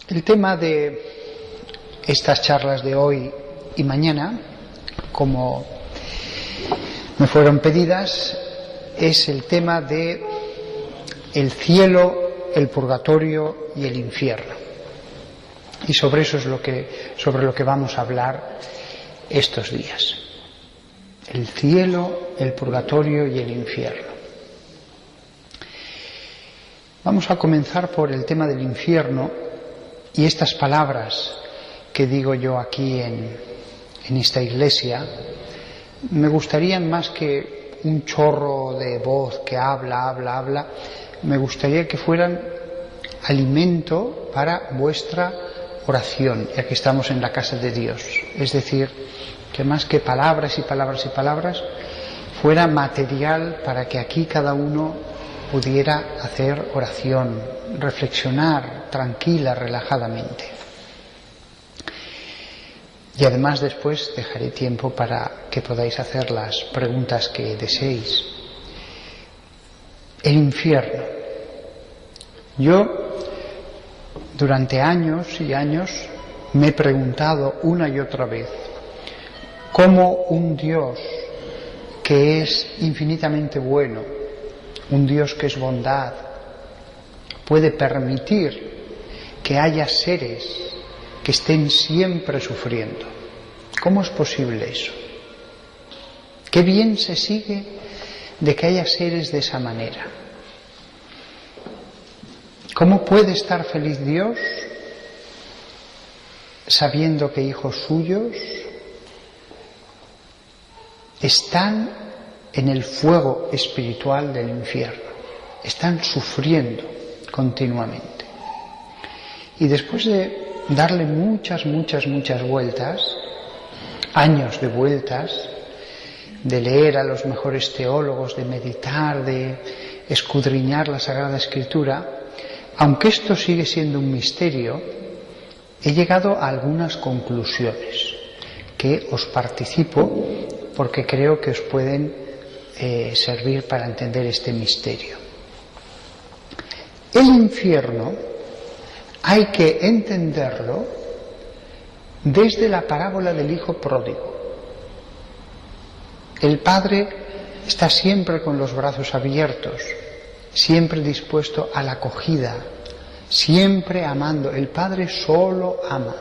El tema de estas charlas de hoy y mañana, como me fueron pedidas, es el tema de el cielo, el purgatorio y el infierno. Y sobre eso es sobre lo que vamos a hablar estos días. El cielo, el purgatorio y el infierno. Vamos a comenzar por el tema del infierno y estas palabras que digo yo aquí en esta iglesia me gustarían, más que un chorro de voz que habla, me gustaría que fueran alimento para vuestra oración, ya que estamos en la casa de Dios. Es decir, que más que palabras y palabras y palabras, fuera material para que aquí cada uno pudiera hacer oración, reflexionar tranquila, relajadamente. Y además después dejaré tiempo para que podáis hacer las preguntas que deseéis. El infierno. Yo durante años y años me he preguntado una y otra vez cómo un Dios que es infinitamente bueno, un Dios que es bondad, puede permitir que haya seres que estén siempre sufriendo. ¿Cómo es posible eso? ¿Qué bien se sigue de que haya seres de esa manera? ¿Cómo puede estar feliz Dios sabiendo que hijos suyos están en el fuego espiritual del infierno, están sufriendo continuamente? Y después de darle muchas vueltas, años de vueltas, de leer a los mejores teólogos, de meditar, de escudriñar la Sagrada Escritura, aunque esto sigue siendo un misterio, he llegado a algunas conclusiones que os participo porque creo que os pueden servir para entender este misterio. El infierno hay que entenderlo desde la parábola del hijo pródigo. El padre está siempre con los brazos abiertos, siempre dispuesto a la acogida, siempre amando. El padre solo ama.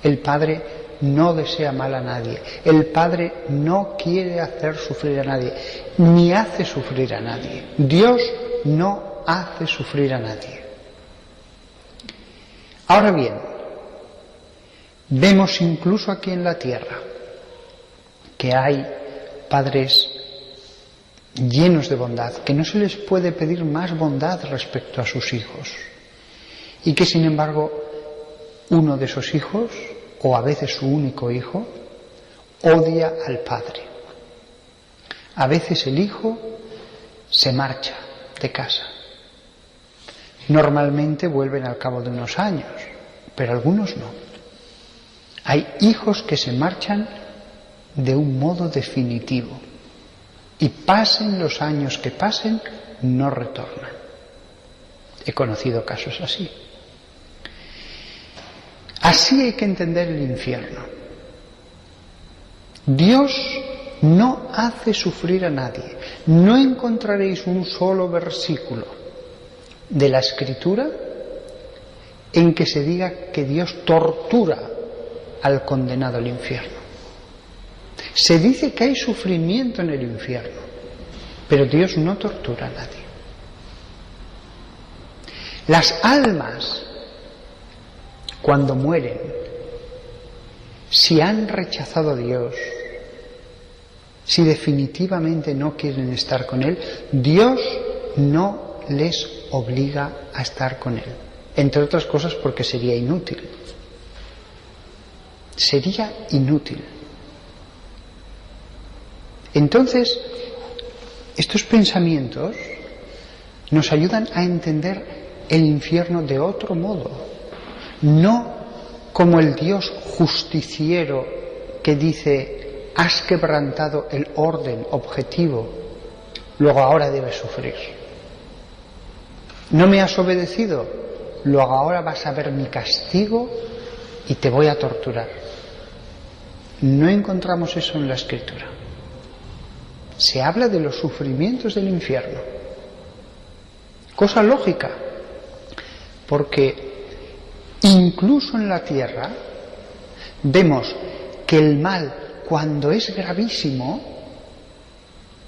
El padre no desea mal a nadie. El padre no quiere hacer sufrir a nadie, ni hace sufrir a nadie. Dios no hace sufrir a nadie. Ahora bien, vemos incluso aquí en la tierra que hay padres llenos de bondad, que no se les puede pedir más bondad respecto a sus hijos, y que sin embargo uno de esos hijos, o a veces su único hijo, odia al padre. A veces el hijo se marcha de casa. Normalmente vuelven al cabo de unos años, pero algunos no. Hay hijos que se marchan de un modo definitivo y pasen los años que pasen, no retornan. He conocido casos así. Así hay que entender el infierno. Dios no hace sufrir a nadie. No encontraréis un solo versículo de la Escritura en que se diga que Dios tortura al condenado al infierno. Se dice que hay sufrimiento en el infierno, pero Dios no tortura a nadie. Las almas, cuando mueren, si han rechazado a Dios, si definitivamente no quieren estar con Él, Dios no les obliga a estar con Él. Entre otras cosas porque sería inútil. Sería inútil. Entonces, estos pensamientos nos ayudan a entender el infierno de otro modo, no como el Dios justiciero que dice: has quebrantado el orden objetivo, luego ahora debes sufrir. ¿No me has obedecido? luego ahora vas a ver mi castigo y te voy a torturar. No encontramos eso en la Escritura. Se habla de los sufrimientos del infierno. Cosa lógica, porque incluso en la tierra vemos que el mal, cuando es gravísimo,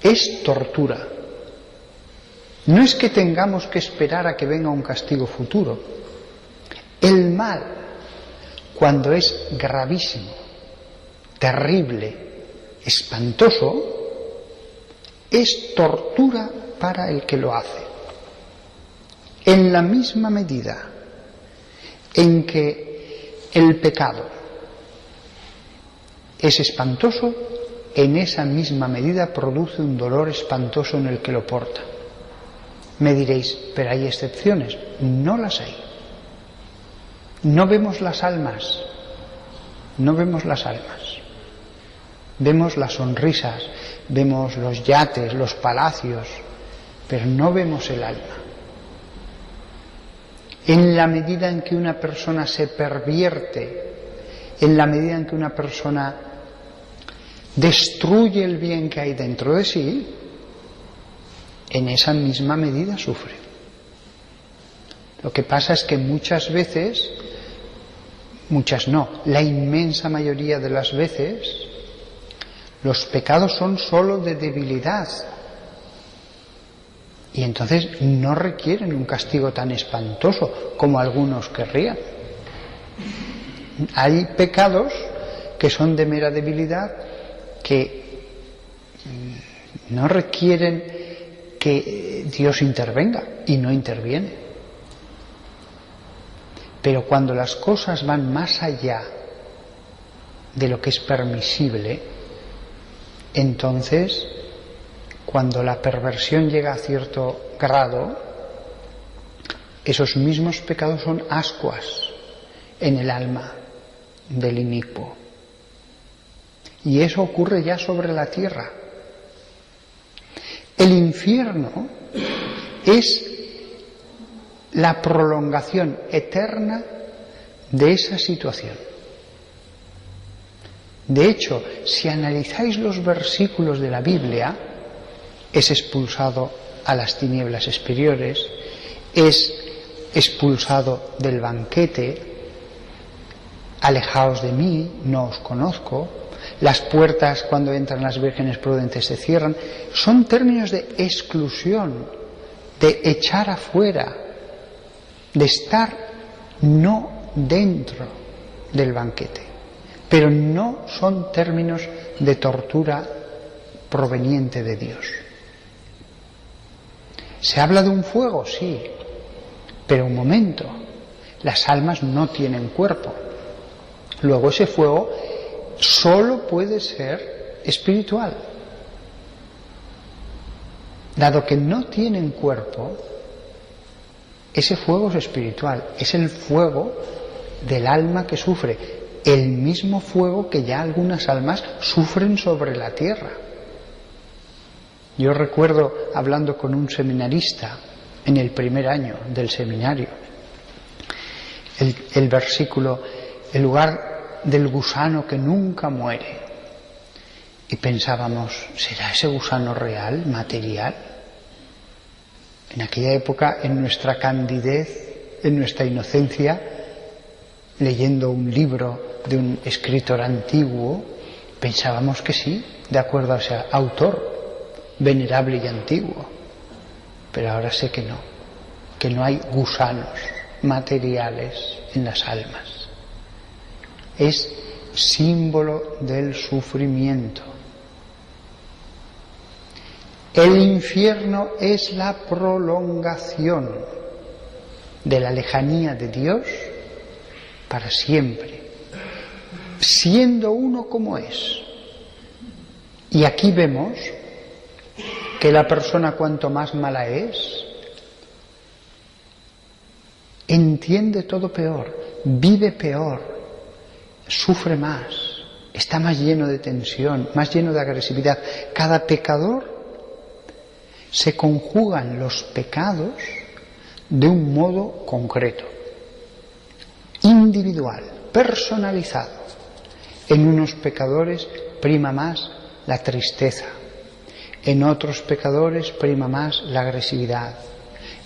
es tortura. No es que tengamos que esperar a que venga un castigo futuro. El mal, cuando es gravísimo, terrible, espantoso, es tortura para el que lo hace. En la misma medida en que el pecado es espantoso, en esa misma medida produce un dolor espantoso en el que lo porta. Me diréis, pero hay excepciones. No las hay. No vemos las almas. No vemos las almas. Vemos las sonrisas, vemos los yates, los palacios, pero no vemos el alma. En la medida en que una persona se pervierte, en la medida en que una persona destruye el bien que hay dentro de sí, en esa misma medida sufre. Lo que pasa es que muchas veces, muchas no, la inmensa mayoría de las veces, los pecados son sólo de debilidad y entonces no requieren un castigo tan espantoso como algunos querrían. Hay pecados que son de mera debilidad, que no requieren que Dios intervenga, y no interviene. Pero cuando las cosas van más allá de lo que es permisible, entonces, cuando la perversión llega a cierto grado, esos mismos pecados son ascuas en el alma del inicuo. Y eso ocurre ya sobre la tierra. El infierno es la prolongación eterna de esa situación. De hecho, si analizáis los versículos de la Biblia, es expulsado a las tinieblas exteriores, es expulsado del banquete, alejaos de mí, no os conozco, las puertas cuando entran las vírgenes prudentes se cierran, son términos de exclusión, de echar afuera, de estar no dentro del banquete. Pero no son términos de tortura proveniente de Dios. ¿Se habla de un fuego? Sí, pero un momento, las almas no tienen cuerpo. Luego ese fuego solo puede ser espiritual. Dado que no tienen cuerpo, ese fuego es espiritual, es el fuego del alma que sufre. El mismo fuego que ya algunas almas sufren sobre la tierra. Yo recuerdo hablando con un seminarista en el primer año del seminario, el versículo, el lugar del gusano que nunca muere. Y pensábamos, ¿será ese gusano real, material? En aquella época, en nuestra candidez, en nuestra inocencia, leyendo un libro de un escritor antiguo, pensábamos que sí, de acuerdo a ese autor venerable y antiguo. Pero ahora sé que no hay gusanos materiales en las almas. Es símbolo del sufrimiento. El infierno es la prolongación de la lejanía de Dios para siempre, siendo uno como es. Y aquí vemos que la persona, cuanto más mala es, entiende todo peor, vive peor, sufre más, está más lleno de tensión, más lleno de agresividad. Cada pecador se conjugan los pecados de un modo concreto. individual, personalizado. En unos pecadores prima más la tristeza, en otros pecadores prima más la agresividad,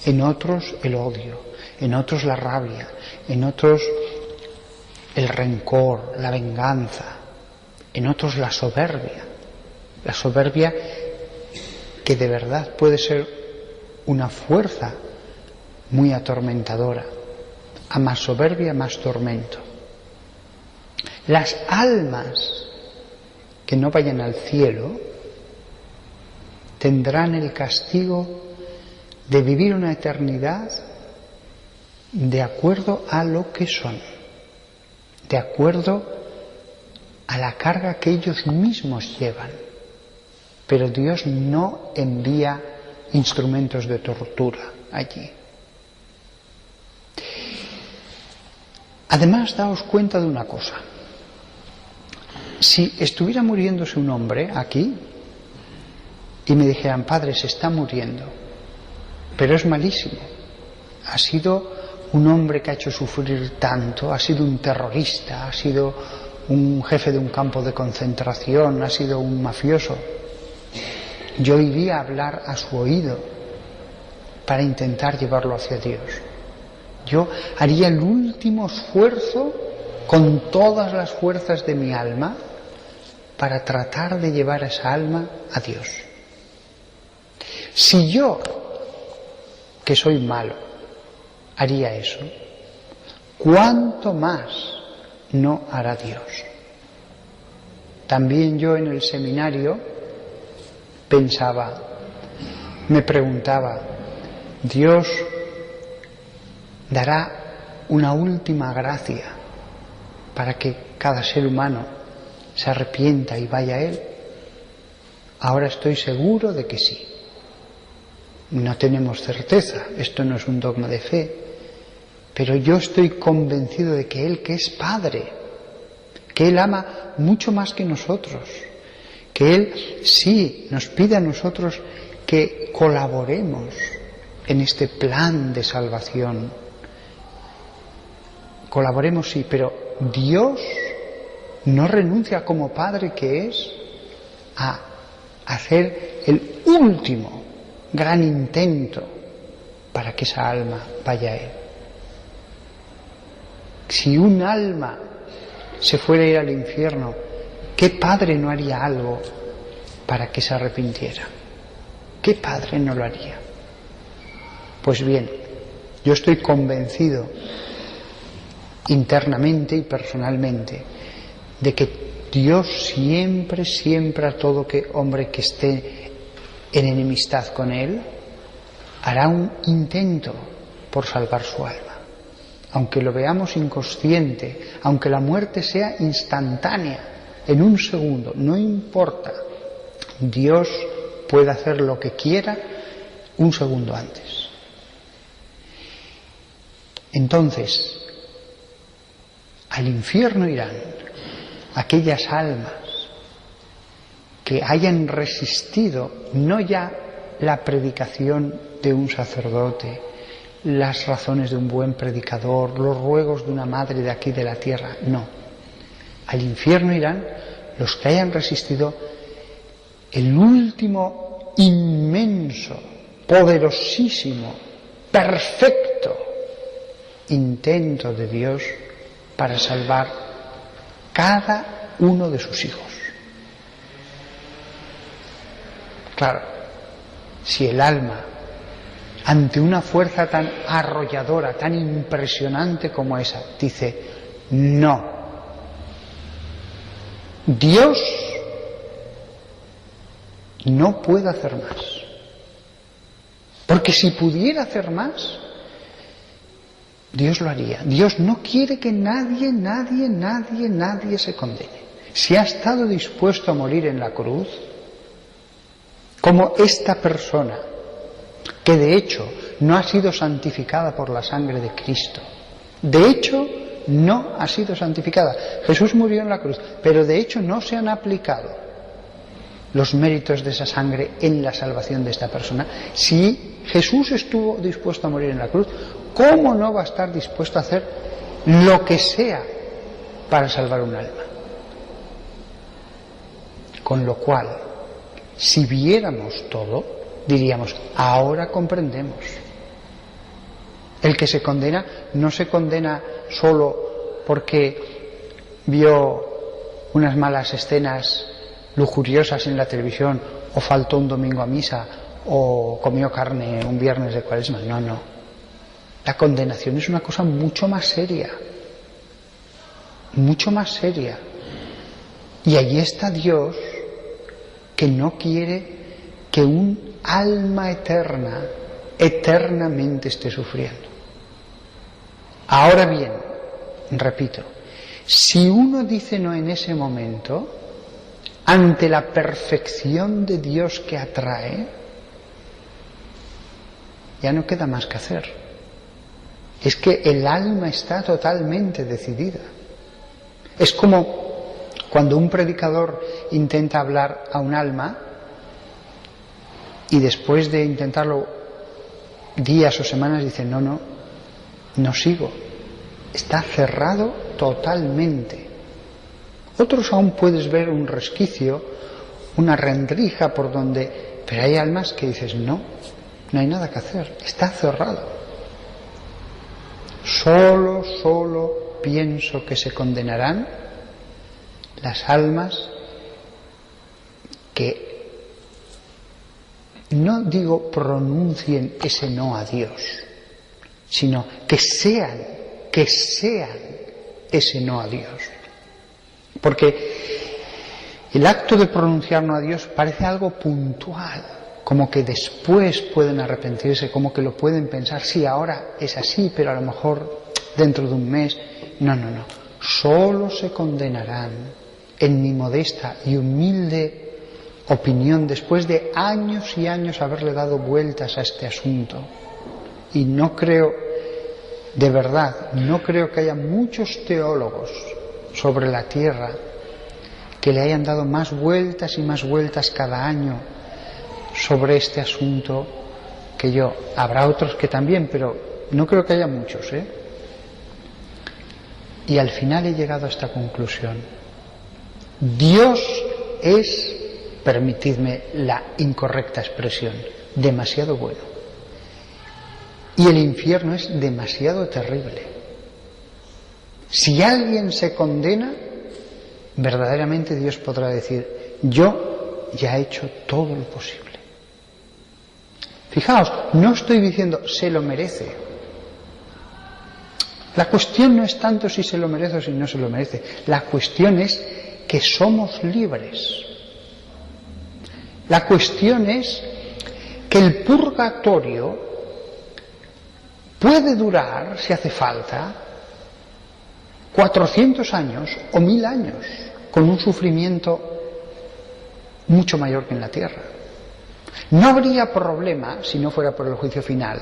en otros el odio, en otros la rabia, en otros el rencor, la venganza, en otros la soberbia que de verdad puede ser una fuerza muy atormentadora. A más soberbia, más tormento. Las almas que no vayan al cielo tendrán el castigo de vivir una eternidad de acuerdo a lo que son, de acuerdo a la carga que ellos mismos llevan. Pero Dios no envía instrumentos de tortura allí. Además, daos cuenta de una cosa. Si estuviera muriéndose un hombre aquí y me dijeran, padre, se está muriendo, pero es malísimo, ha sido un hombre que ha hecho sufrir tanto, ha sido un terrorista, ha sido un jefe de un campo de concentración, ha sido un mafioso, yo iría a hablar a su oído para intentar llevarlo hacia Dios. Yo haría el último esfuerzo con todas las fuerzas de mi alma para tratar de llevar a esa alma a Dios. Si yo, que soy malo, haría eso, ¿cuánto más no hará Dios? También yo en el seminario pensaba, me preguntaba, Dios dará una última gracia para que cada ser humano se arrepienta y vaya a Él. Ahora estoy seguro de que sí. No tenemos certeza, esto no es un dogma de fe, pero yo estoy convencido de que Él, que es Padre, que Él ama mucho más que nosotros, que Él sí nos pide a nosotros que colaboremos en este plan de salvación. Colaboremos, sí, pero Dios no renuncia como Padre que es a hacer el último gran intento para que esa alma vaya a Él. Si un alma se fuera a ir al infierno, ¿qué padre no haría algo para que se arrepintiera? ¿Qué padre no lo haría? Pues bien, yo estoy convencido internamente y personalmente de que Dios siempre, siempre a todo hombre que esté en enemistad con Él hará un intento por salvar su alma, aunque lo veamos inconsciente, aunque la muerte sea instantánea, en un segundo, no importa, Dios puede hacer lo que quiera un segundo antes. Entonces, al infierno irán aquellas almas que hayan resistido no ya la predicación de un sacerdote, las razones de un buen predicador, los ruegos de una madre de aquí de la tierra, no. Al infierno irán los que hayan resistido el último inmenso, poderosísimo, perfecto intento de Dios para salvar cada uno de sus hijos. Claro, si el alma, ante una fuerza tan arrolladora, tan impresionante como esa, dice, no, Dios no puede hacer más. Porque si pudiera hacer más, Dios lo haría. Dios no quiere que nadie se condene. Si ha estado dispuesto a morir en la cruz, como esta persona, que de hecho no ha sido santificada por la sangre de Cristo, de hecho no ha sido santificada. Jesús murió en la cruz, pero de hecho no se han aplicado los méritos de esa sangre en la salvación de esta persona. Si Jesús estuvo dispuesto a morir en la cruz, ¿cómo no va a estar dispuesto a hacer lo que sea para salvar un alma. Con lo cual, si viéramos todo, diríamos, ahora comprendemos. El que se condena no se condena solo porque vio unas malas escenas lujuriosas en la televisión, o faltó un domingo a misa, o comió carne un viernes de Cuaresma. No, no. La condenación es una cosa mucho más seria. Mucho más seria. Y allí está Dios, que no quiere que un alma eterna eternamente esté sufriendo. Ahora bien, repito, si uno dice no en ese momento, ante la perfección de Dios que atrae, ya no queda más que hacer. Es que el alma está totalmente decidida. Es como cuando un predicador intenta hablar a un alma y después de intentarlo días o semanas dice, no sigo. Está cerrado totalmente. Otros aún puedes ver un resquicio, una rendija por donde... Pero hay almas que dices, no hay nada que hacer. Está cerrado. Solo pienso que se condenarán las almas que, no digo pronuncien ese no a Dios, sino que sean ese no a Dios. Porque el acto de pronunciar no a Dios parece algo puntual, como que después pueden arrepentirse, como que lo pueden pensar, sí, ahora es así, pero a lo mejor dentro de un mes. No. Solo se condenarán, en mi modesta y humilde opinión, después de años y años haberle dado vueltas a este asunto. Y no creo, de verdad, no creo que haya muchos teólogos sobre la tierra que le hayan dado más vueltas y más vueltas cada año sobre este asunto que yo. Habrá otros que también, pero no creo que haya muchos, Y al final he llegado a esta conclusión. Dios es, permitidme la incorrecta expresión, demasiado bueno. Y el infierno es demasiado terrible. Si alguien se condena, verdaderamente Dios podrá decir, yo ya he hecho todo lo posible. Fijaos, no estoy diciendo se lo merece. La cuestión no es tanto si se lo merece o si no se lo merece. La cuestión es que somos libres. La cuestión es que el purgatorio puede durar, si hace falta, 400 años o 1000 años, con un sufrimiento mucho mayor que en la tierra. No habría problema, si no fuera por el juicio final,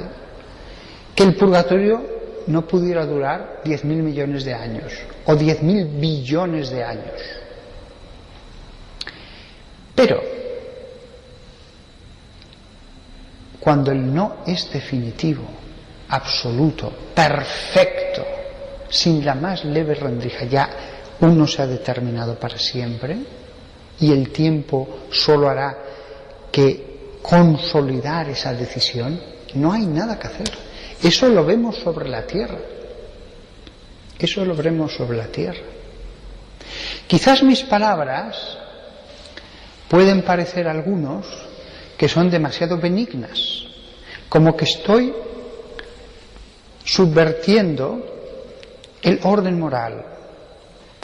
que el purgatorio no pudiera durar 10.000 millones de años o 10.000 billones de años. Pero cuando el no es definitivo, absoluto, perfecto, sin la más leve rendija, ya uno se ha determinado para siempre y el tiempo solo hará que consolidar esa decisión, no hay nada que hacer. Eso lo vemos sobre la tierra. Eso lo veremos sobre la tierra. Quizás mis palabras pueden parecer a algunos que son demasiado benignas, como que estoy subvirtiendo el orden moral,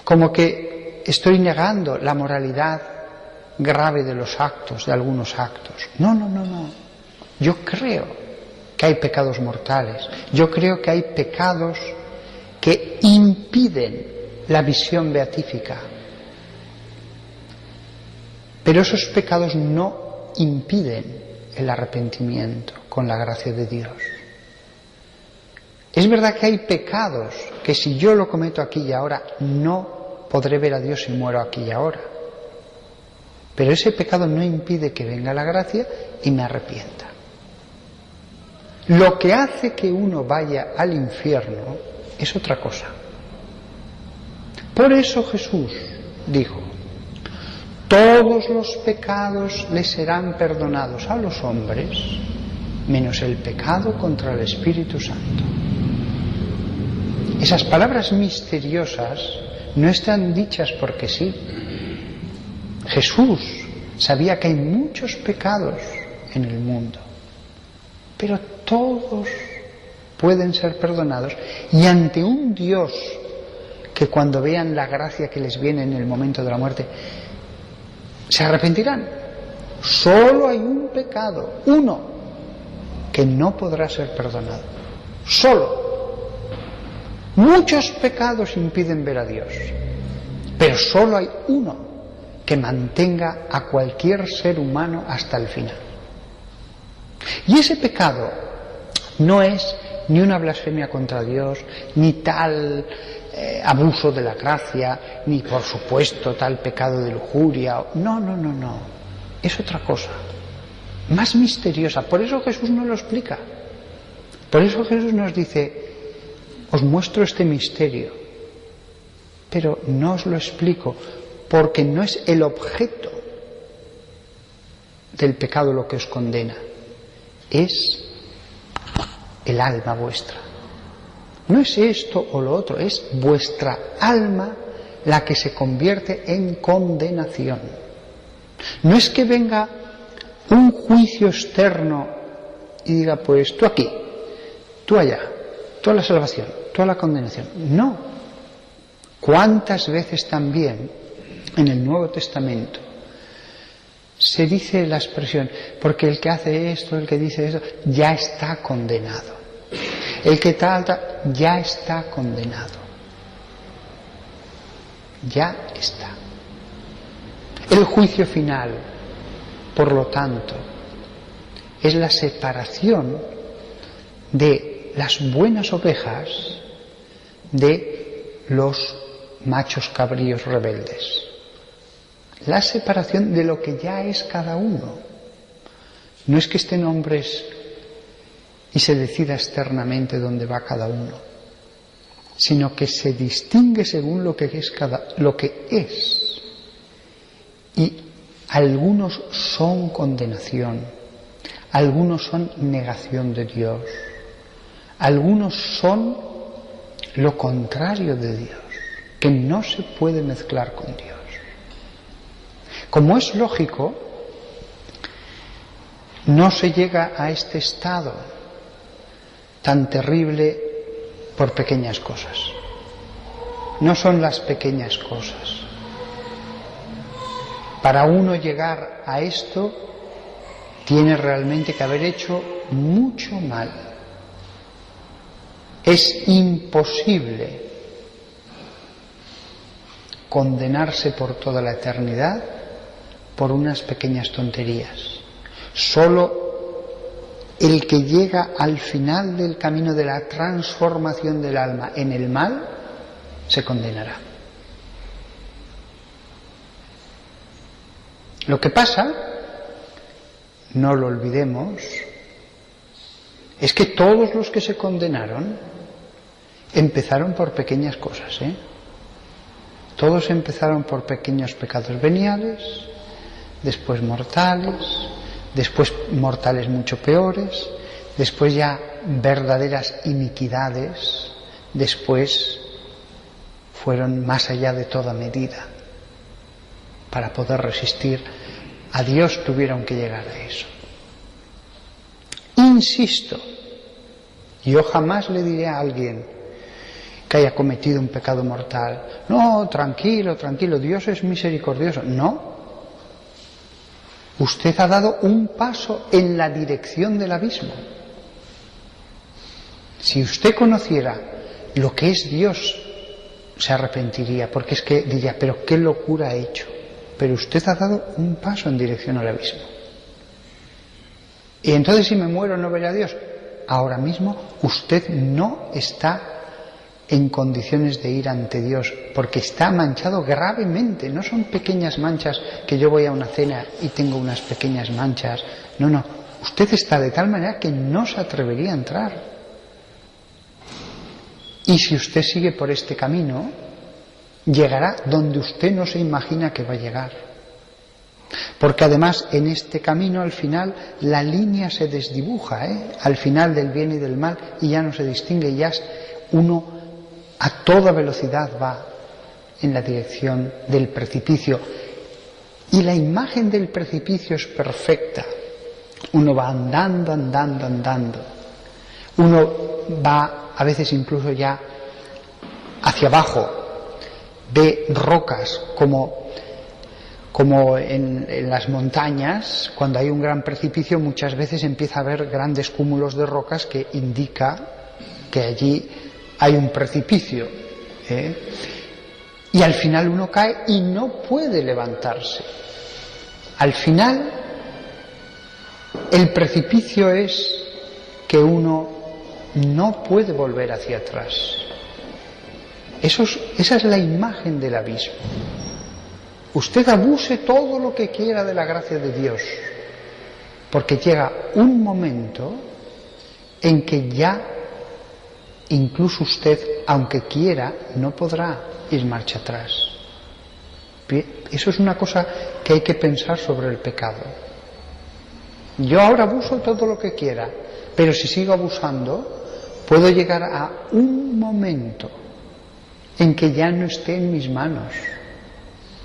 como que estoy negando la moralidad grave de los actos, de algunos actos. No. Yo creo que hay pecados mortales. Yo creo que hay pecados que impiden la visión beatífica. Pero esos pecados no impiden el arrepentimiento con la gracia de Dios. Es verdad que hay pecados que si yo lo cometo aquí y ahora no podré ver a Dios si muero aquí y ahora. Pero ese pecado no impide que venga la gracia y me arrepienta. Lo que hace que uno vaya al infierno es otra cosa. Por eso Jesús dijo: todos los pecados les serán perdonados a los hombres, menos el pecado contra el Espíritu Santo. Esas palabras misteriosas no están dichas porque sí. Jesús sabía que hay muchos pecados en el mundo, pero todos pueden ser perdonados, y ante un Dios que cuando vean la gracia que les viene en el momento de la muerte, se arrepentirán. Solo hay un pecado, uno, que no podrá ser perdonado. Solo. Muchos pecados impiden ver a Dios, pero solo hay uno que mantenga a cualquier ser humano hasta el final. Y ese pecado no es ni una blasfemia contra Dios, ni tal abuso de la gracia, ni por supuesto tal pecado de lujuria. No. Es otra cosa, más misteriosa. Por eso Jesús nos lo explica. Por eso Jesús nos dice: os muestro este misterio, pero no os lo explico, porque no es el objeto del pecado lo que os condena, es el alma vuestra. No es esto o lo otro, es vuestra alma la que se convierte en condenación. No es que venga un juicio externo y diga: pues tú aquí, tú allá, tú a la salvación, tú a la condenación. No. ¿Cuántas veces también en el Nuevo Testamento se dice la expresión: porque el que hace esto, el que dice eso, ya está condenado? El que tal, ya está condenado. Ya está. El juicio final, por lo tanto, es la separación de las buenas ovejas de los machos cabríos rebeldes. La separación de lo que ya es cada uno. No es que estén hombres y se decida externamente dónde va cada uno, sino que se distingue según lo que es. Y algunos son condenación, algunos son negación de Dios, algunos son lo contrario de Dios, que no se puede mezclar con Dios. Como es lógico, no se llega a este estado tan terrible por pequeñas cosas. No son las pequeñas cosas. Para uno llegar a esto, tiene realmente que haber hecho mucho mal. Es imposible condenarse por toda la eternidad por unas pequeñas tonterías. Solo el que llega al final del camino de la transformación del alma en el mal se condenará. Lo que pasa, no lo olvidemos, es que todos los que se condenaron empezaron por pequeñas cosas, Todos empezaron por pequeños pecados veniales, después mortales, después mortales mucho peores, después ya verdaderas iniquidades, después fueron más allá de toda medida. Para poder resistir a Dios tuvieron que llegar a eso. Insisto, yo jamás le diré a alguien que haya cometido un pecado mortal: no, tranquilo, Dios es misericordioso. No. Usted ha dado un paso en la dirección del abismo. Si usted conociera lo que es Dios, se arrepentiría, porque es que diría: pero qué locura he hecho. Pero usted ha dado un paso en dirección al abismo. Y entonces, si me muero, no veré a Dios. Ahora mismo usted no está en condiciones de ir ante Dios, porque está manchado gravemente. No son pequeñas manchas que yo voy a una cena y tengo unas pequeñas manchas. No. Usted está de tal manera que no se atrevería a entrar. Y si usted sigue por este camino, llegará donde usted no se imagina que va a llegar. Porque además en este camino al final la línea se desdibuja, al final del bien y del mal, y ya no se distingue, ya uno a toda velocidad va en la dirección del precipicio. Y la imagen del precipicio es perfecta. Uno va andando, andando, andando. Uno va a veces incluso ya hacia abajo, ve rocas como en las montañas. Cuando hay un gran precipicio muchas veces empieza a haber grandes cúmulos de rocas que indica que allí hay un precipicio, y al final uno cae y no puede levantarse. Al final el precipicio es que uno no puede volver hacia atrás. Esa es la imagen del abismo. Usted abuse todo lo que quiera de la gracia de Dios, porque llega un momento en que ya incluso usted, aunque quiera, no podrá ir marcha atrás. Eso es una cosa que hay que pensar sobre el pecado. Yo ahora abuso todo lo que quiera, pero si sigo abusando, puedo llegar a un momento en que ya no esté en mis manos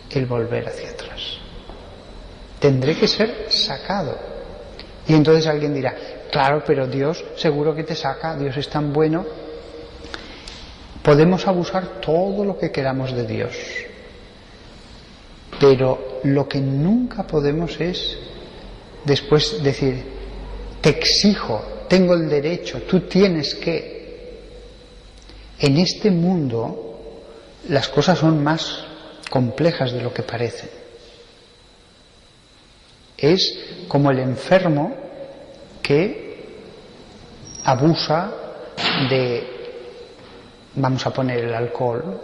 el volver hacia atrás. Tendré que ser sacado. Y entonces alguien dirá, claro, pero Dios seguro que te saca, Dios es tan bueno. Podemos abusar todo lo que queramos de Dios, pero lo que nunca podemos es después decir, te exijo, tengo el derecho, tú tienes que. En este mundo las cosas son más complejas de lo que parecen. Es como el enfermo que abusa de, vamos a poner el alcohol,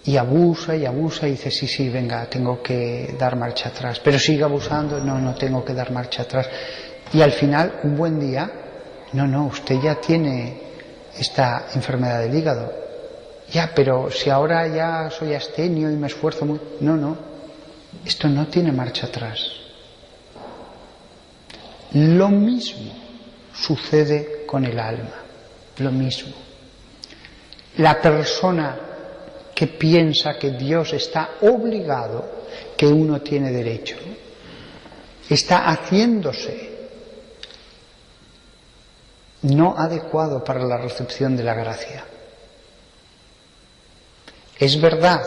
y abusa y dice, sí, venga, tengo que dar marcha atrás, pero sigue abusando, no tengo que dar marcha atrás, y al final un buen día, no, usted ya tiene esta enfermedad del hígado, ya, pero si ahora ya soy abstemio y me esfuerzo mucho, no, esto no tiene marcha atrás. Lo mismo sucede con el alma, lo mismo. La persona que piensa que Dios está obligado, que uno tiene derecho, está haciéndose no adecuado para la recepción de la gracia. Es verdad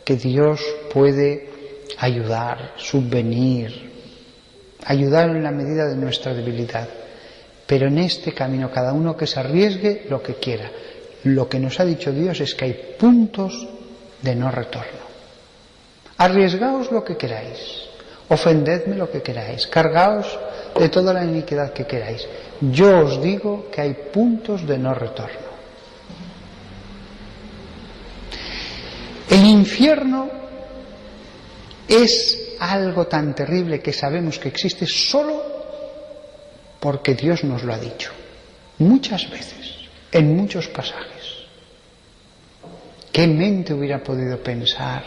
que Dios puede ayudar, subvenir, ayudar en la medida de nuestra debilidad, pero en este camino cada uno que se arriesgue lo que quiera. Lo que nos ha dicho Dios es que hay puntos de no retorno. Arriesgaos lo que queráis, ofendedme lo que queráis, cargaos de toda la iniquidad que queráis. Yo os digo que hay puntos de no retorno. El infierno es algo tan terrible que sabemos que existe solo porque Dios nos lo ha dicho. Muchas veces, en muchos pasajes. ¿Qué mente hubiera podido pensar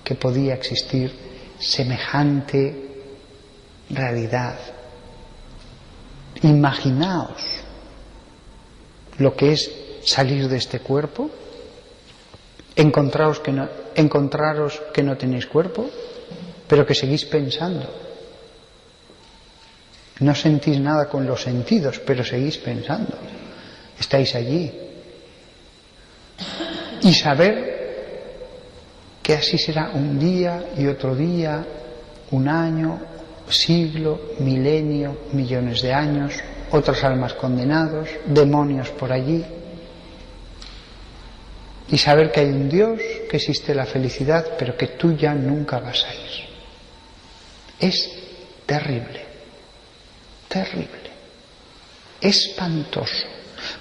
que podía existir semejante realidad? Imaginaos lo que es salir de este cuerpo, encontraros que no tenéis cuerpo, pero que seguís pensando. No sentís nada con los sentidos, pero seguís pensando. Estáis allí. Y saber que así será un día y otro día, un año, siglo, milenio, millones de años, otras almas condenados, demonios por allí. Y saber que hay un Dios, que existe la felicidad, pero que tú ya nunca vas a ir. Es terrible, terrible, espantoso.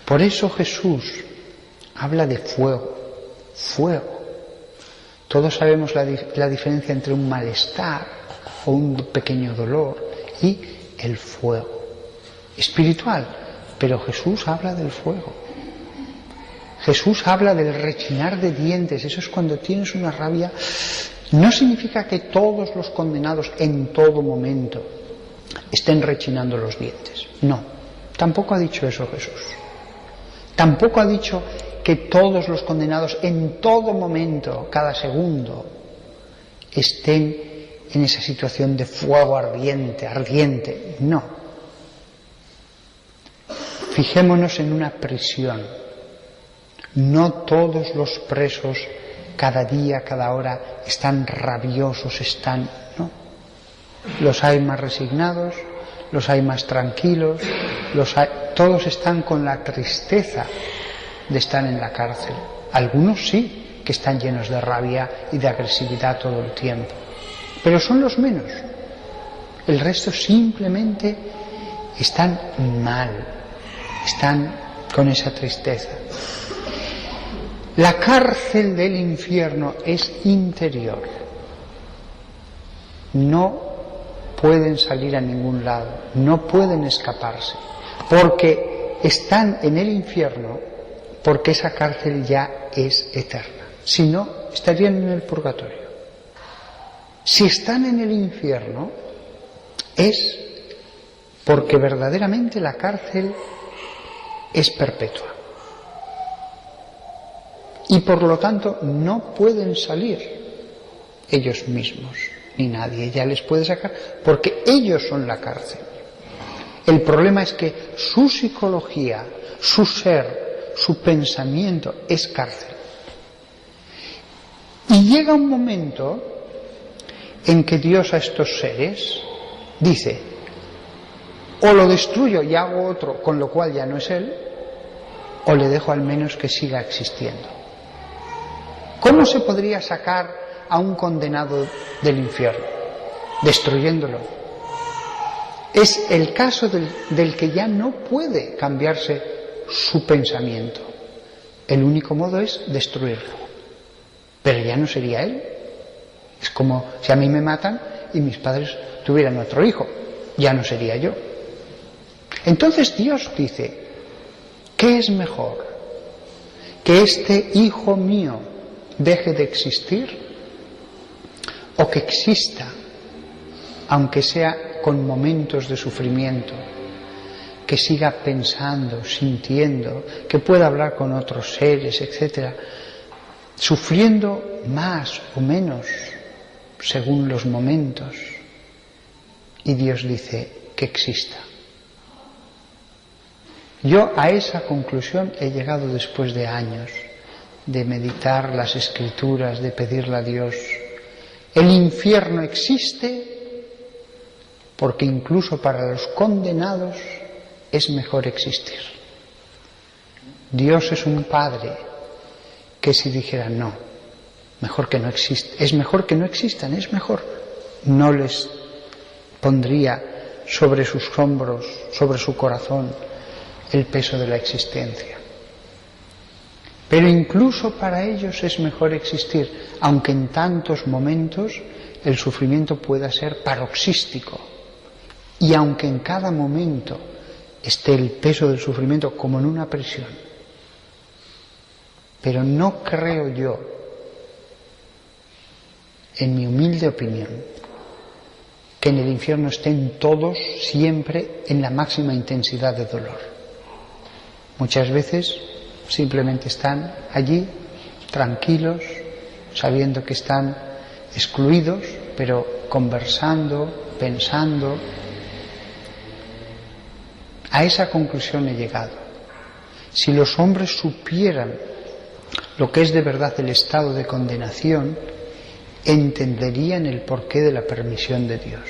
Por eso Jesús habla de fuego, fuego. Todos sabemos la diferencia entre un malestar o un pequeño dolor y el fuego espiritual, pero Jesús habla del fuego. Jesús habla del rechinar de dientes. Eso es cuando tienes una rabia. No significa que todos los condenados en todo momento estén rechinando los dientes. No, tampoco ha dicho eso Jesús. Tampoco ha dicho que todos los condenados en todo momento, cada segundo, estén en esa situación de fuego ardiente. No. Fijémonos en una prisión. No todos los presos cada día, cada hora están rabiosos, ¿no? Los hay más resignados, los hay más tranquilos, todos están con la tristeza de estar en la cárcel. Algunos sí, que están llenos de rabia y de agresividad todo el tiempo, pero son los menos. El resto simplemente están mal, están con esa tristeza. La cárcel del infierno es interior. No pueden salir a ningún lado, no pueden escaparse, porque están en el infierno, porque esa cárcel ya es eterna. Si no, estarían en el purgatorio. Si están en el infierno, es porque verdaderamente la cárcel es perpetua. Y por lo tanto no pueden salir ellos mismos, ni nadie ya les puede sacar, porque ellos son la cárcel. El problema es que su psicología, su ser, su pensamiento es cárcel. Y llega un momento en que Dios a estos seres dice: o lo destruyo y hago otro, con lo cual ya no es Él, o le dejo al menos que siga existiendo. ¿Cómo se podría sacar a un condenado del infierno? Destruyéndolo. Es el caso del que ya no puede cambiarse su pensamiento. El único modo es destruirlo. Pero ya no sería él. Es como si a mí me matan y mis padres tuvieran otro hijo. Ya no sería yo. Entonces Dios dice: ¿qué es mejor? ¿Que este hijo mío deje de existir, o que exista, aunque sea con momentos de sufrimiento, que siga pensando, sintiendo, que pueda hablar con otros seres, etcétera, sufriendo más o menos según los momentos? Y Dios dice que exista. Yo a esa conclusión he llegado después de años de meditar las Escrituras, de pedirle a Dios. El infierno existe porque incluso para los condenados es mejor existir. Dios es un Padre que si dijera no, mejor que no existe, es mejor que no existan, es mejor, no les pondría sobre sus hombros, sobre su corazón, el peso de la existencia. Pero incluso para ellos es mejor existir, aunque en tantos momentos el sufrimiento pueda ser paroxístico, y aunque en cada momento esté el peso del sufrimiento como en una prisión. Pero no creo yo, en mi humilde opinión, que en el infierno estén todos siempre en la máxima intensidad de dolor. Muchas veces simplemente están allí, tranquilos, sabiendo que están excluidos, pero conversando, pensando. A esa conclusión he llegado. Si los hombres supieran lo que es de verdad el estado de condenación, entenderían el porqué de la permisión de Dios.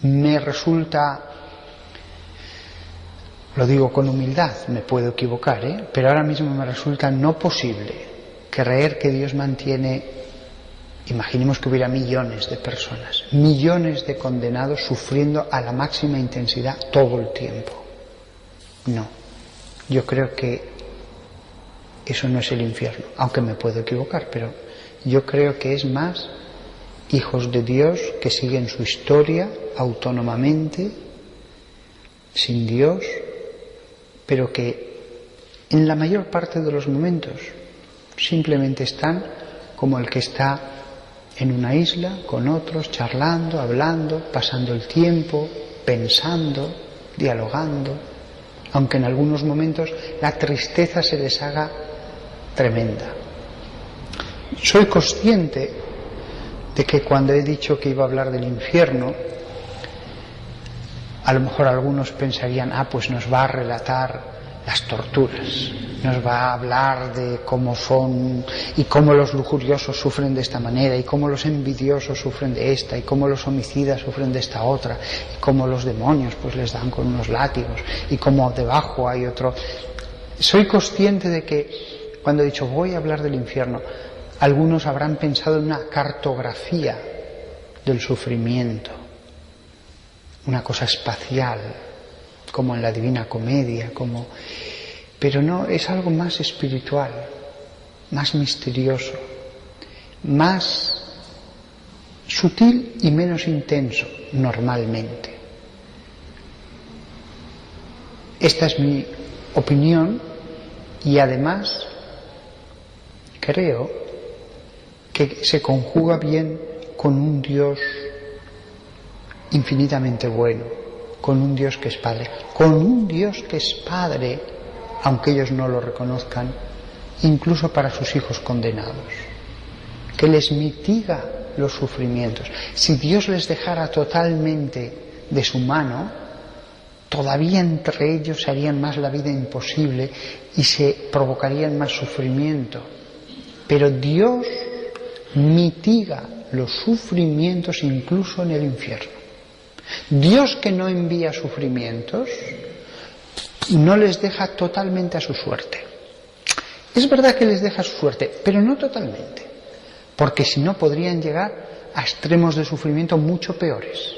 Me resulta, lo digo con humildad, me puedo equivocar, pero ahora mismo me resulta no posible creer que Dios mantiene, imaginemos que hubiera millones de personas, millones de condenados sufriendo a la máxima intensidad todo el tiempo. No, yo creo que eso no es el infierno, aunque me puedo equivocar, pero yo creo que es más hijos de Dios que siguen su historia autónomamente, sin Dios, pero que en la mayor parte de los momentos simplemente están como el que está en una isla con otros, charlando, hablando, pasando el tiempo, pensando, dialogando, aunque en algunos momentos la tristeza se les haga tremenda. Soy consciente de que cuando he dicho que iba a hablar del infierno, a lo mejor algunos pensarían, pues nos va a relatar las torturas, nos va a hablar de cómo son y cómo los lujuriosos sufren de esta manera y cómo los envidiosos sufren de esta y cómo los homicidas sufren de esta otra y cómo los demonios pues les dan con unos látigos y cómo debajo hay otro. Soy consciente de que cuando he dicho voy a hablar del infierno, algunos habrán pensado en una cartografía del sufrimiento, una cosa espacial, como en la Divina Comedia, pero no, es algo más espiritual, más misterioso, más sutil y menos intenso normalmente. Esta es mi opinión y además creo que se conjuga bien con un Dios infinitamente bueno, con un Dios que es Padre, con un Dios que es Padre, aunque ellos no lo reconozcan, incluso para sus hijos condenados, que les mitiga los sufrimientos. Si Dios les dejara totalmente de su mano, todavía entre ellos se harían más la vida imposible y se provocarían más sufrimiento. Pero Dios mitiga los sufrimientos incluso en el infierno. Dios, que no envía sufrimientos, no les deja totalmente a su suerte. Es verdad que les deja a su suerte, pero no totalmente, porque si no podrían llegar a extremos de sufrimiento mucho peores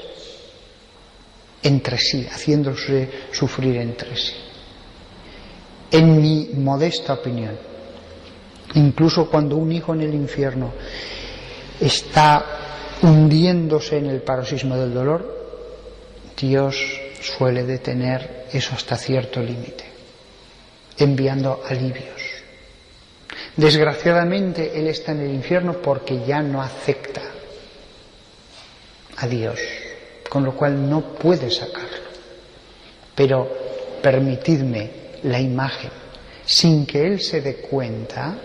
entre sí, haciéndose sufrir entre sí. En mi modesta opinión, incluso cuando un hijo en el infierno está hundiéndose en el paroxismo del dolor, Dios suele detener eso hasta cierto límite, enviando alivios. Desgraciadamente él está en el infierno porque ya no acepta a Dios, con lo cual no puede sacarlo. Pero permitidme la imagen, sin que él se dé cuenta,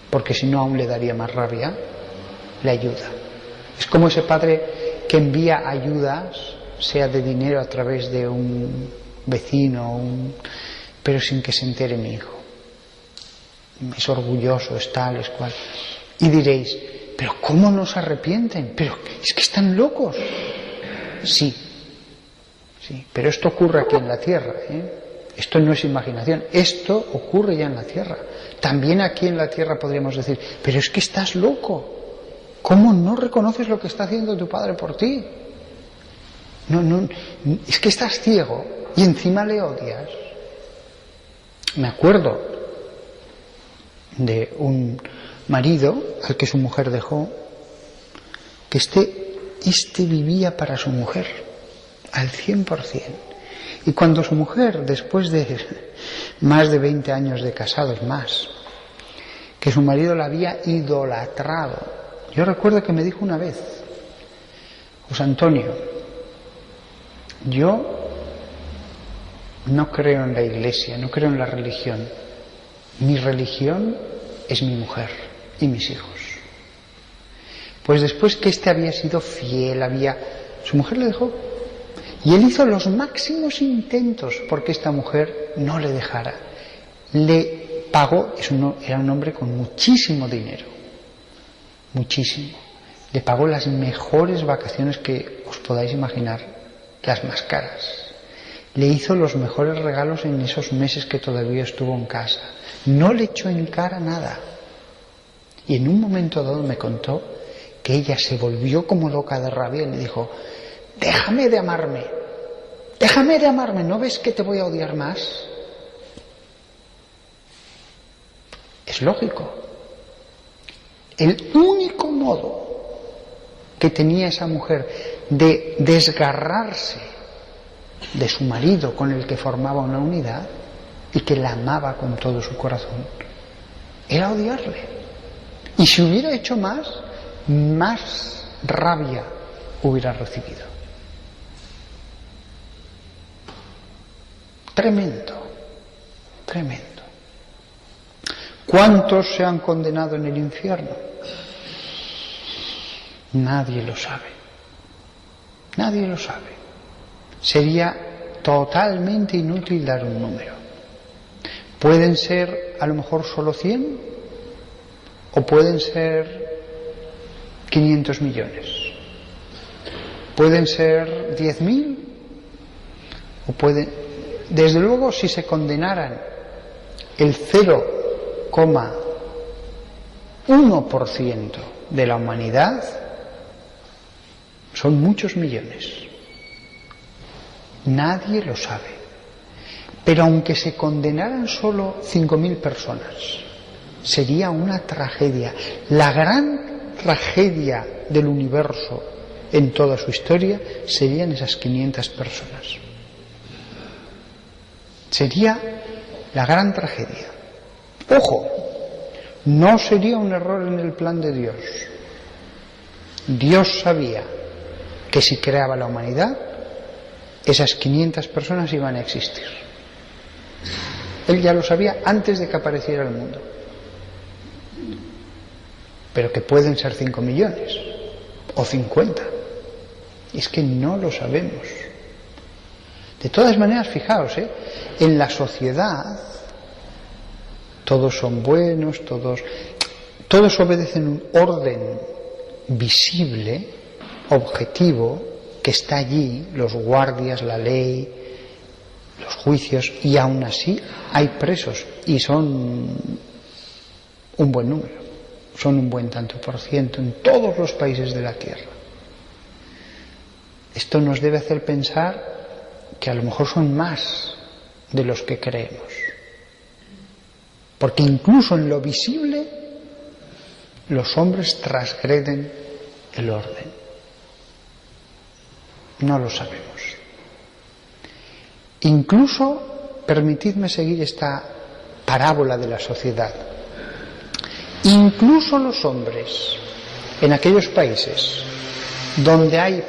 porque si no aún le daría más rabia, le ayuda. Es como ese padre que envía ayudas, sea de dinero a través de un vecino, pero sin que se entere mi hijo. Es orgulloso, es tal, es cual. Y diréis, pero ¿cómo no se arrepienten? Pero es que están locos. Sí, pero esto ocurre aquí en la tierra, Esto no es imaginación, esto ocurre ya en la tierra. También aquí en la tierra podríamos decir, pero es que estás loco. ¿Cómo no reconoces lo que está haciendo tu padre por ti? No, es que estás ciego y encima le odias. Me acuerdo de un marido al que su mujer dejó, que este vivía para su mujer al 100%. Y cuando su mujer, después de más de 20 años de casados más, que su marido la había idolatrado, yo recuerdo que me dijo una vez, José Antonio, yo no creo en la iglesia, no creo en la religión. Mi religión es mi mujer y mis hijos. Pues después que había sido fiel, su mujer le dejó. Y él hizo los máximos intentos porque esta mujer no le dejara. Le pagó, era un hombre con muchísimo dinero, muchísimo. Le pagó las mejores vacaciones que os podáis imaginar, las más caras. Le hizo los mejores regalos en esos meses que todavía estuvo en casa. No le echó en cara nada. Y en un momento dado me contó que ella se volvió como loca de rabia y le dijo, déjame de amarme, ¿no ves que te voy a odiar más? Es lógico. El único modo que tenía esa mujer de desgarrarse de su marido con el que formaba una unidad y que la amaba con todo su corazón, era odiarle. Y si hubiera hecho más rabia hubiera recibido. Tremendo, tremendo. ¿Cuántos se han condenado en el infierno? Nadie lo sabe. Nadie lo sabe. Sería totalmente inútil dar un número. Pueden ser a lo mejor solo 100 o pueden ser 500 millones. Pueden ser 10.000 o pueden... Desde luego, si se condenaran el 0,1% de la humanidad, son muchos millones. Nadie lo sabe. Pero aunque se condenaran solo 5.000 personas, sería una tragedia. La gran tragedia del universo en toda su historia serían esas 500 personas. Sería la gran tragedia. Ojo, no sería un error en el plan de Dios. Dios sabía que si creaba la humanidad, esas 500 personas iban a existir. Él ya lo sabía antes de que apareciera el mundo. Pero que pueden ser 5 millones o 50. Es que no lo sabemos. De todas maneras, fijaos, en la sociedad todos son buenos, todos obedecen un orden visible, objetivo, que está allí, los guardias, la ley, los juicios, y aún así hay presos, y son un buen número, son un buen tanto por ciento en todos los países de la tierra. Esto nos debe hacer pensar que a lo mejor son más de los que creemos, porque incluso en lo visible los hombres transgreden el orden. No lo sabemos. Incluso, permitidme seguir esta parábola de la sociedad, incluso los hombres en aquellos países donde hay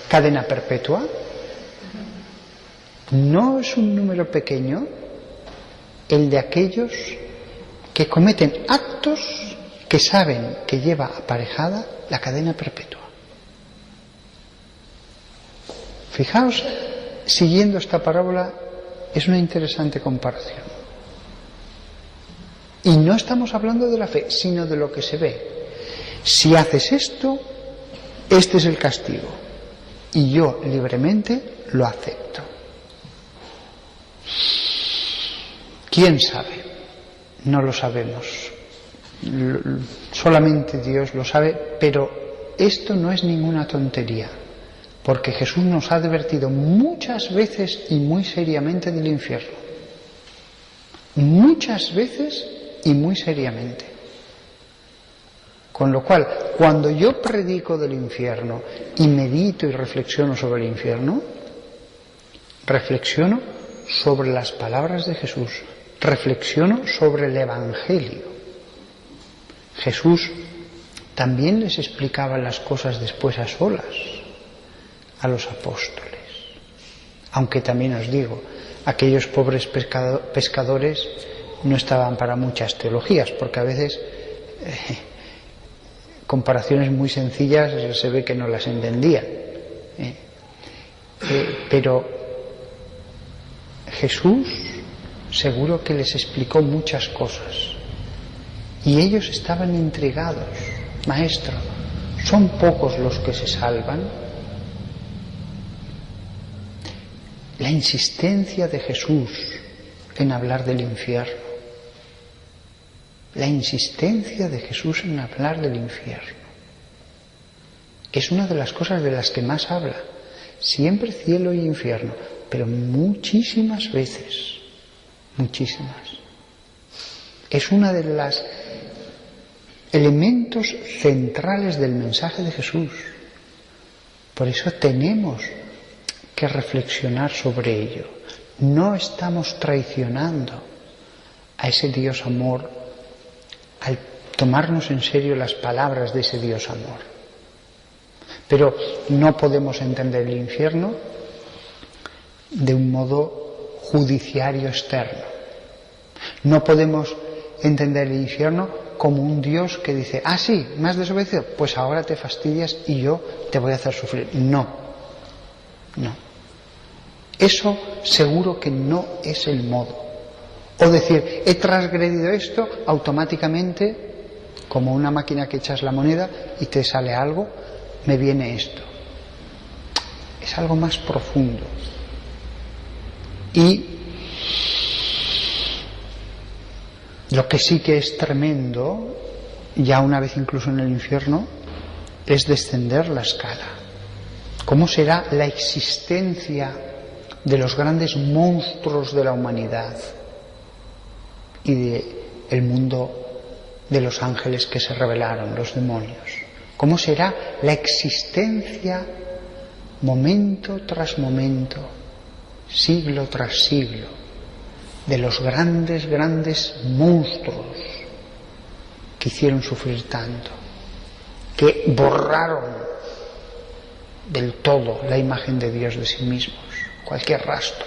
cadena perpetua, no es un número pequeño el de aquellos que cometen actos que saben que lleva aparejada la cadena perpetua. Fijaos, siguiendo esta parábola, es una interesante comparación. Y no estamos hablando de la fe, sino de lo que se ve. Si haces esto, este es el castigo. Y yo libremente lo acepto. ¿Quién sabe? No lo sabemos. Solamente Dios lo sabe, pero esto no es ninguna tontería. Porque Jesús nos ha advertido muchas veces y muy seriamente del infierno. Muchas veces y muy seriamente. Con lo cual, cuando yo predico del infierno y medito y reflexiono sobre el infierno, reflexiono sobre las palabras de Jesús, reflexiono sobre el Evangelio. Jesús también les explicaba las cosas después a solas a los apóstoles. Aunque también os digo, aquellos pobres pescadores no estaban para muchas teologías, porque a veces comparaciones muy sencillas se ve que no las entendían. Pero Jesús seguro que les explicó muchas cosas y ellos estaban intrigados. Maestro, ¿son pocos los que se salvan? La insistencia de Jesús en hablar del infierno, la insistencia de Jesús en hablar del infierno, es una de las cosas de las que más habla. Siempre cielo y infierno, pero muchísimas veces, muchísimas. Es una de los elementos centrales del mensaje de Jesús. Por eso tenemos que reflexionar sobre ello. no estamos traicionando a ese Dios amor al tomarnos en serio las palabras de ese Dios amor. Pero no podemos entender el infierno de un modo judiciario externo. No podemos entender el infierno como un Dios que dice, ah, sí, me has desobedecido, pues ahora te fastidias y yo te voy a hacer sufrir. No. Eso seguro que no es el modo. O decir, he transgredido esto, automáticamente, como una máquina que echas la moneda y te sale algo, me viene esto. Es algo más profundo. Y lo que sí que es tremendo, ya una vez incluso en el infierno, es descender la escala. ¿Cómo será la existencia de los grandes monstruos de la humanidad y del mundo de los ángeles que se rebelaron, los demonios? ¿Cómo será la existencia momento tras momento, siglo tras siglo, de los grandes monstruos que hicieron sufrir tanto, que borraron del todo la imagen de Dios de sí mismos, cualquier rastro,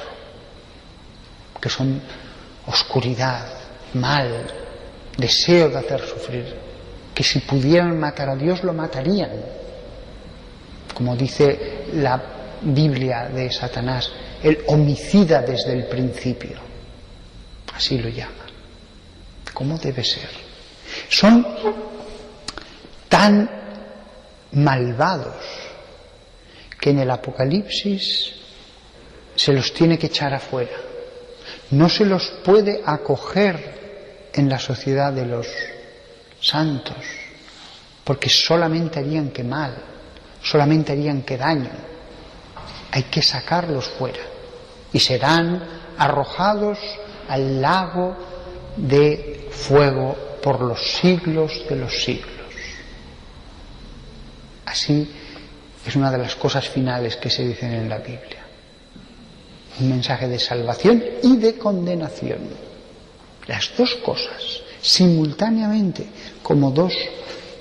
que son oscuridad, mal, deseo de hacer sufrir, que si pudieran matar a Dios lo matarían, como dice la Biblia de Satanás, el homicida desde el principio, así lo llama. ¿Cómo debe ser? Son tan malvados que en el Apocalipsis se los tiene que echar afuera. No se los puede acoger en la sociedad de los santos, porque solamente harían que mal, solamente harían que daño. Hay que sacarlos fuera y serán arrojados al lago de fuego por los siglos de los siglos. Así es una de las cosas finales que se dicen en la Biblia. Un mensaje de salvación y de condenación. Las dos cosas, simultáneamente, como dos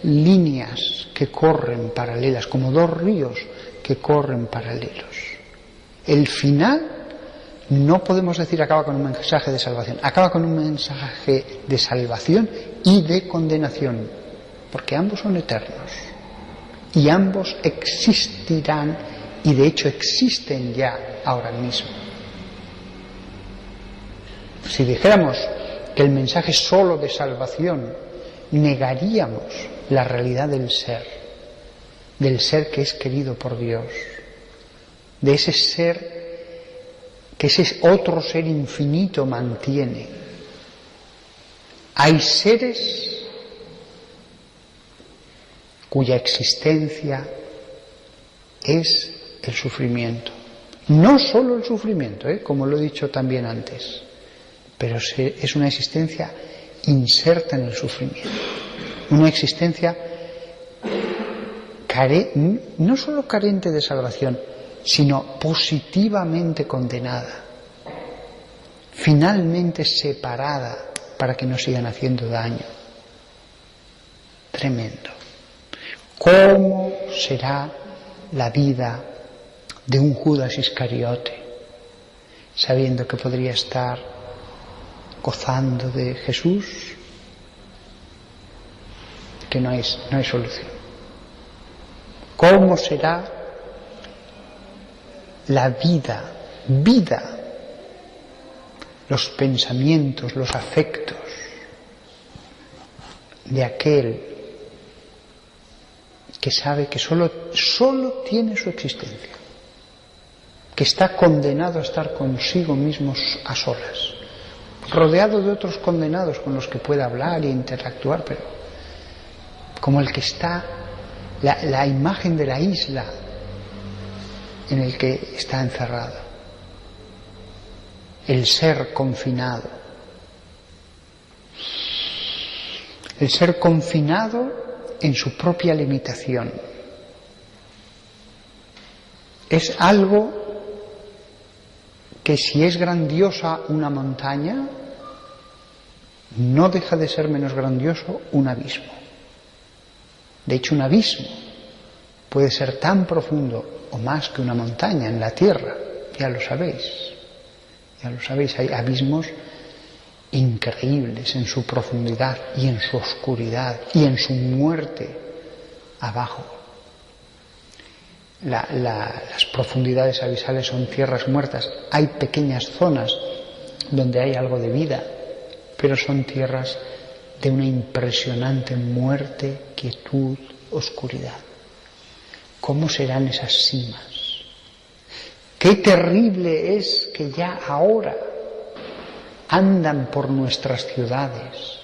líneas que corren paralelas, como dos ríos que corren paralelos. El final, no podemos decir acaba con un mensaje de salvación, acaba con un mensaje de salvación y de condenación, porque ambos son eternos y ambos existirán, y de hecho existen ya ahora mismo. Si dijéramos que el mensaje es solo de salvación, negaríamos la realidad del ser que es querido por Dios, de ese ser que ese otro ser infinito mantiene. Hay seres cuya existencia es el sufrimiento. No solo el sufrimiento, como lo he dicho también antes, pero es una existencia inserta en el sufrimiento. Una existencia no solo carente de salvación, sino positivamente condenada, finalmente separada para que no sigan haciendo daño. Tremendo. ¿Cómo será la vida de un Judas Iscariote, sabiendo que podría estar gozando de Jesús, que no hay solución? ¿Cómo será la vida, los pensamientos, los afectos de aquel que sabe que solo tiene su existencia, que está condenado a estar consigo mismo a solas, rodeado de otros condenados con los que puede hablar e interactuar, pero como el que está, la imagen de la isla en el que está encerrado, el ser confinado, en su propia limitación. Es algo que si es grandiosa una montaña, no deja de ser menos grandioso un abismo. De hecho, un abismo puede ser tan profundo o más que una montaña en la tierra, ya lo sabéis. Ya lo sabéis, hay abismos increíbles en su profundidad y en su oscuridad y en su muerte abajo. Las profundidades abisales son tierras muertas. Hay pequeñas zonas donde hay algo de vida, pero son tierras de una impresionante muerte, quietud, oscuridad. ¿Cómo serán esas cimas? Qué terrible es que ya ahora andan por nuestras ciudades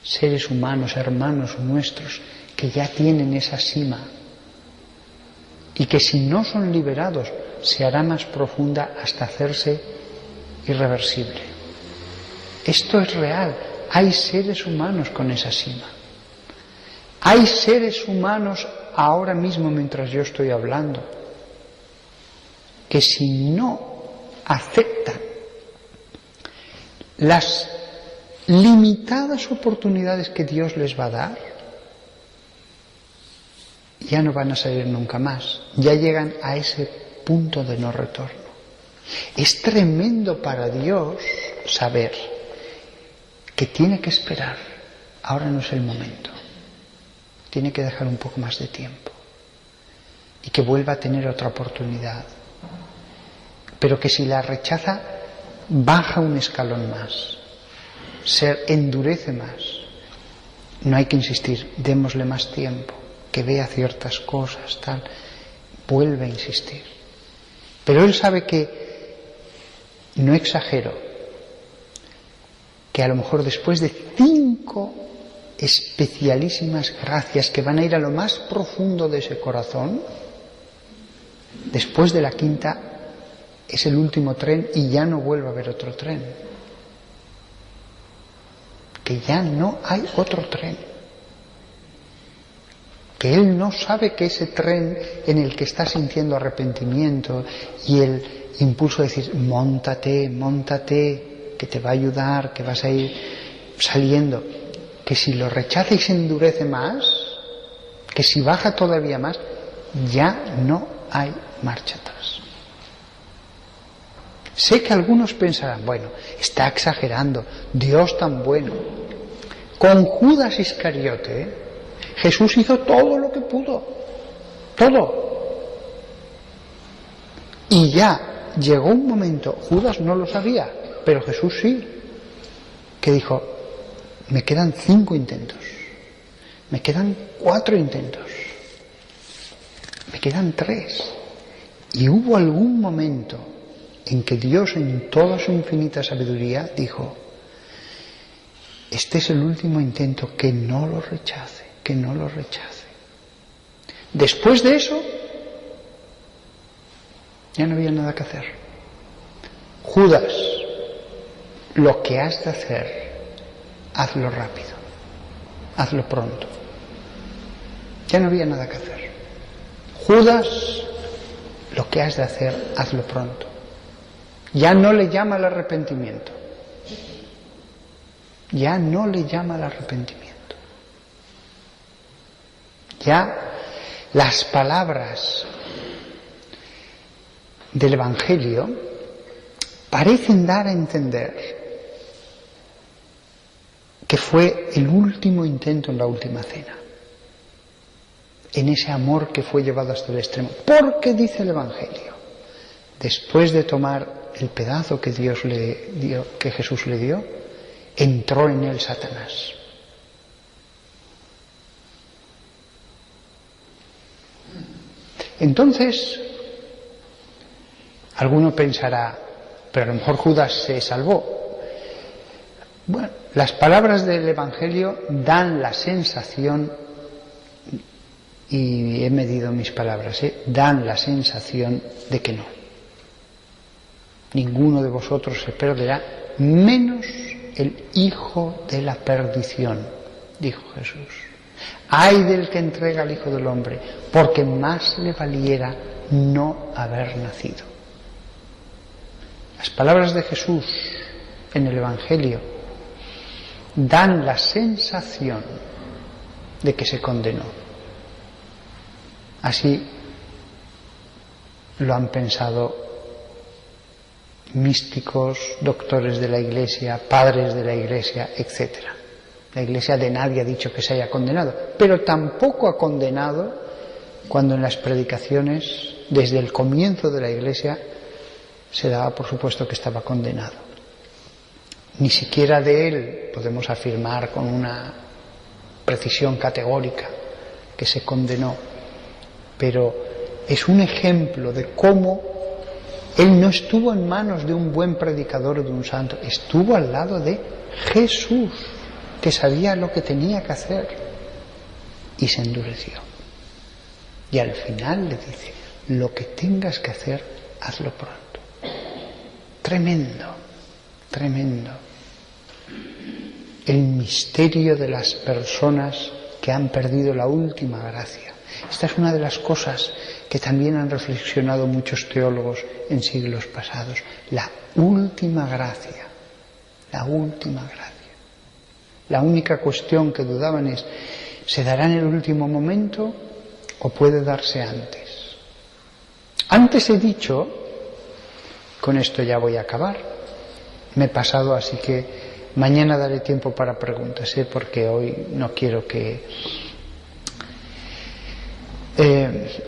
seres humanos, hermanos nuestros, que ya tienen esa cima y que si no son liberados se hará más profunda hasta hacerse irreversible. Esto es real. Hay seres humanos con esa cima. Hay seres humanos ahora mismo, mientras yo estoy hablando, que si no aceptan las limitadas oportunidades que Dios les va a dar, ya no van a salir nunca más. Ya llegan a ese punto de no retorno. Es tremendo para Dios saber que tiene que esperar. Ahora no es el momento. Tiene que dejar un poco más de tiempo. Y que vuelva a tener otra oportunidad. Pero que si la rechaza, baja un escalón más. Se endurece más. No hay que insistir, démosle más tiempo, que vea ciertas cosas, tal. Vuelve a insistir. Pero él sabe que, no exagero, que a lo mejor después de 5 especialísimas gracias que van a ir a lo más profundo de ese corazón, después de la 5ª es el último tren y ya no vuelve a haber otro tren. Que ya no hay otro tren. Que él no sabe que ese tren en el que está sintiendo arrepentimiento y el impulso de decir, móntate, móntate, que te va a ayudar, que vas a ir saliendo, que si lo rechaza y se endurece más, que si baja todavía más, ya no hay marcha atrás. Sé que algunos pensarán, bueno, está exagerando, Dios tan bueno. Con Judas Iscariote, Jesús hizo todo lo que pudo, todo. Y ya llegó un momento, Judas no lo sabía, pero Jesús sí, que dijo, me quedan 5 intentos, me quedan 4 intentos, me quedan 3. Y hubo algún momento en que Dios, en toda su infinita sabiduría, dijo, este es el último intento, que no lo rechace, que no lo rechace. Después de eso, ya no había nada que hacer. Judas, lo que has de hacer, hazlo rápido, hazlo pronto. Ya no había nada que hacer. Judas, lo que has de hacer, hazlo pronto. Ya no le llama al arrepentimiento. Ya no le llama al arrepentimiento. Ya las palabras del Evangelio parecen dar a entender que fue el último intento en la última cena, en ese amor que fue llevado hasta el extremo. Porque dice el Evangelio, después de tomar el pedazo que Dios le dio, que Jesús le dio, entró en él Satanás. Entonces, alguno pensará, pero a lo mejor Judas se salvó. Bueno, las palabras del Evangelio dan la sensación, y he medido mis palabras, dan la sensación de que no. Ninguno de vosotros se perderá, menos el hijo de la perdición, dijo Jesús. Ay del que entrega al Hijo del Hombre, porque más le valiera no haber nacido. Las palabras de Jesús en el Evangelio dan la sensación de que se condenó. Así lo han pensado místicos, doctores de la Iglesia, padres de la Iglesia, etc. La Iglesia de nadie ha dicho que se haya condenado, pero tampoco ha condenado cuando en las predicaciones, desde el comienzo de la Iglesia, se daba por supuesto que estaba condenado. Ni siquiera de él podemos afirmar con una precisión categórica que se condenó, pero es un ejemplo de cómo él no estuvo en manos de un buen predicador o de un santo, estuvo al lado de Jesús, que sabía lo que tenía que hacer, y se endureció. Y al final le dice: lo que tengas que hacer, hazlo pronto. Tremendo, tremendo. El misterio de las personas que han perdido la última gracia. Esta es una de las cosas que también han reflexionado muchos teólogos en siglos pasados. La última gracia, la última gracia. La única cuestión que dudaban es: ¿se dará en el último momento o puede darse antes? Antes he dicho, con esto ya voy a acabar, me he pasado, así que mañana daré tiempo para preguntas, porque hoy no quiero que...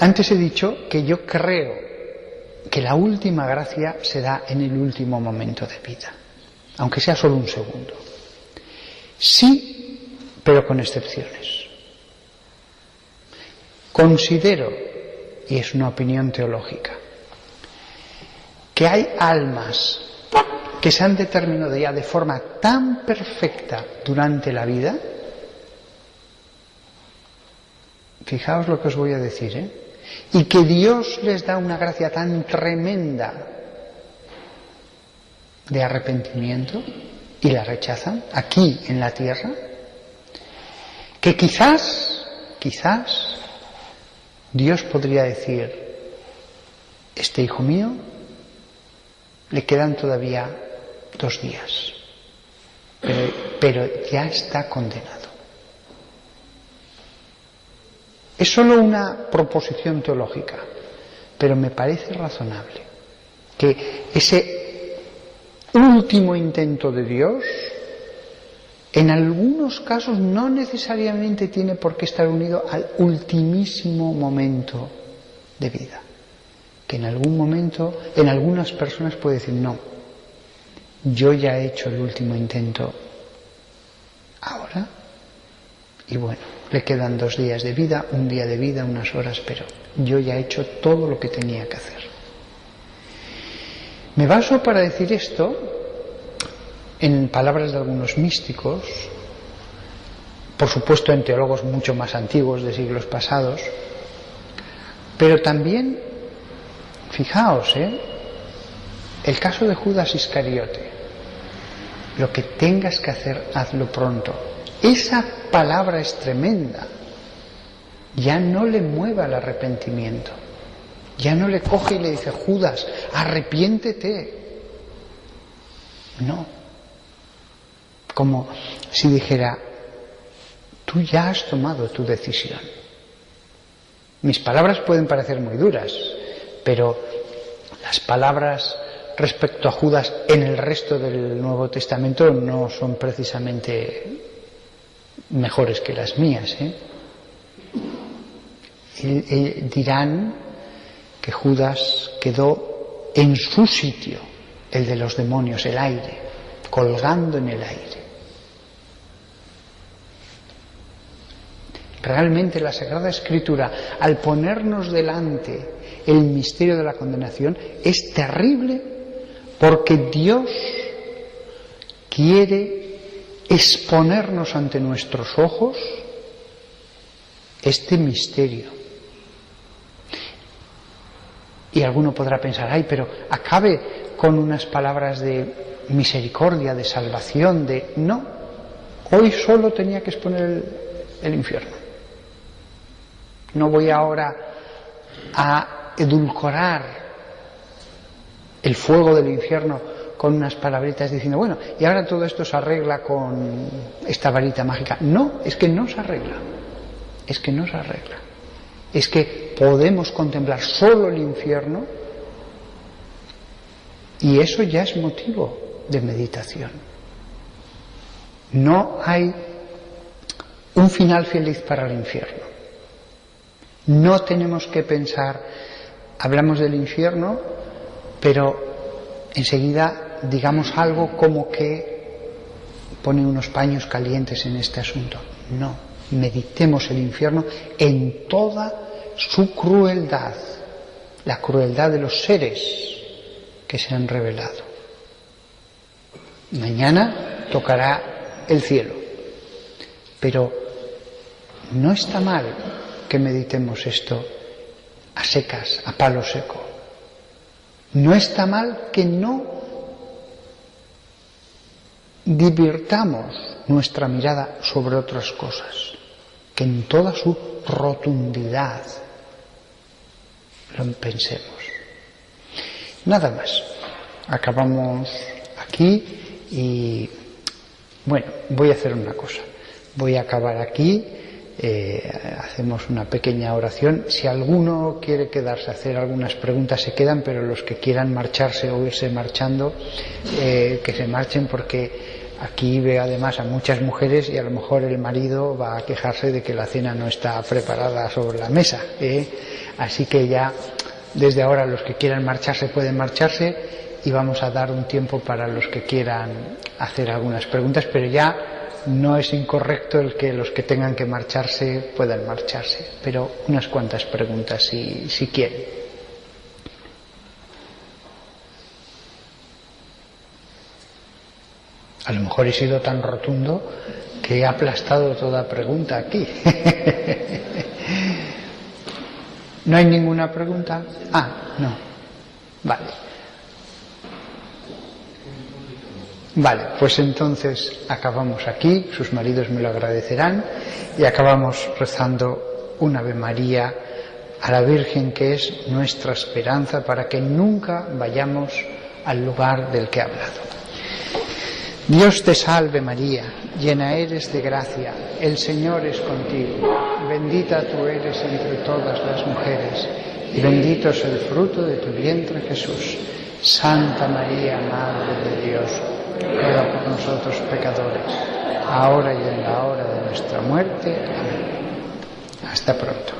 antes he dicho que yo creo que la última gracia se da en el último momento de vida, aunque sea solo un segundo. Sí, pero con excepciones. Considero, y es una opinión teológica, que hay almas que se han determinado ya de forma tan perfecta durante la vida. Fijaos lo que os voy a decir, y que Dios les da una gracia tan tremenda de arrepentimiento y la rechazan aquí en la tierra, que quizás Dios podría decir: este hijo mío le quedan todavía 2 días, pero ya está condenado. Es solo una proposición teológica, pero me parece razonable que ese último intento de Dios, en algunos casos, no necesariamente tiene por qué estar unido al ultimísimo momento de vida. Que en algún momento, en algunas personas puede decir: no, yo ya he hecho el último intento ahora, y bueno, le quedan 2 días de vida, 1 día de vida, unas horas, pero yo ya he hecho todo lo que tenía que hacer. Me baso para decir esto en palabras de algunos místicos, por supuesto en teólogos mucho más antiguos de siglos pasados, pero también, fijaos, el caso de Judas Iscariote: lo que tengas que hacer, hazlo pronto. Esa palabra es tremenda. Ya no le mueva el arrepentimiento, ya no le coge y le dice: Judas, arrepiéntete. No, como si dijera: tú ya has tomado tu decisión. Mis palabras pueden parecer muy duras, pero las palabras respecto a Judas en el resto del Nuevo Testamento no son precisamente mejores que las mías. Dirán que Judas quedó en su sitio, el de los demonios, el aire, colgando en el aire. Realmente la Sagrada Escritura, al ponernos delante el misterio de la condenación, es terrible, porque Dios quiere exponernos ante nuestros ojos este misterio. Y alguno podrá pensar: ay, pero acabe con unas palabras de misericordia, de salvación, de... No, hoy solo tenía que exponer el infierno. No voy ahora a edulcorar el fuego del infierno con unas palabritas diciendo, bueno, y ahora todo esto se arregla con esta varita mágica. No, es que no se arregla. Es que no se arregla. Es que podemos contemplar solo el infierno y eso ya es motivo de meditación. No hay un final feliz para el infierno. No tenemos que pensar, hablamos del infierno, pero enseguida digamos algo como que pone unos paños calientes en este asunto. No, meditemos el infierno en toda su crueldad, la crueldad de los seres que se han revelado. Mañana tocará el cielo, pero no está mal que meditemos esto a secas, a palo seco. No está mal que no divirtamos nuestra mirada sobre otras cosas, que en toda su rotundidad lo pensemos. Nada más. Acabamos aquí y bueno, voy a hacer una cosa. Voy a acabar aquí. Hacemos una pequeña oración. Si alguno quiere quedarse a hacer algunas preguntas, se quedan, pero los que quieran marcharse o irse marchando, que se marchen, porque aquí veo además a muchas mujeres y a lo mejor el marido va a quejarse de que la cena no está preparada sobre la mesa, así que ya desde ahora los que quieran marcharse pueden marcharse y vamos a dar un tiempo para los que quieran hacer algunas preguntas, pero ya no es incorrecto el que los que tengan que marcharse puedan marcharse, pero unas cuantas preguntas si quieren. A lo mejor he sido tan rotundo que he aplastado toda pregunta aquí. ¿No hay ninguna pregunta? No. Vale, pues entonces acabamos aquí, sus maridos me lo agradecerán, y acabamos rezando un Ave María a la Virgen, que es nuestra esperanza para que nunca vayamos al lugar del que he hablado. Dios te salve María, llena eres de gracia, el Señor es contigo, bendita tú eres entre todas las mujeres, y bendito es el fruto de tu vientre Jesús. Santa María, Madre de Dios, ruega por nosotros pecadores, ahora y en la hora de nuestra muerte. Amén. Hasta pronto.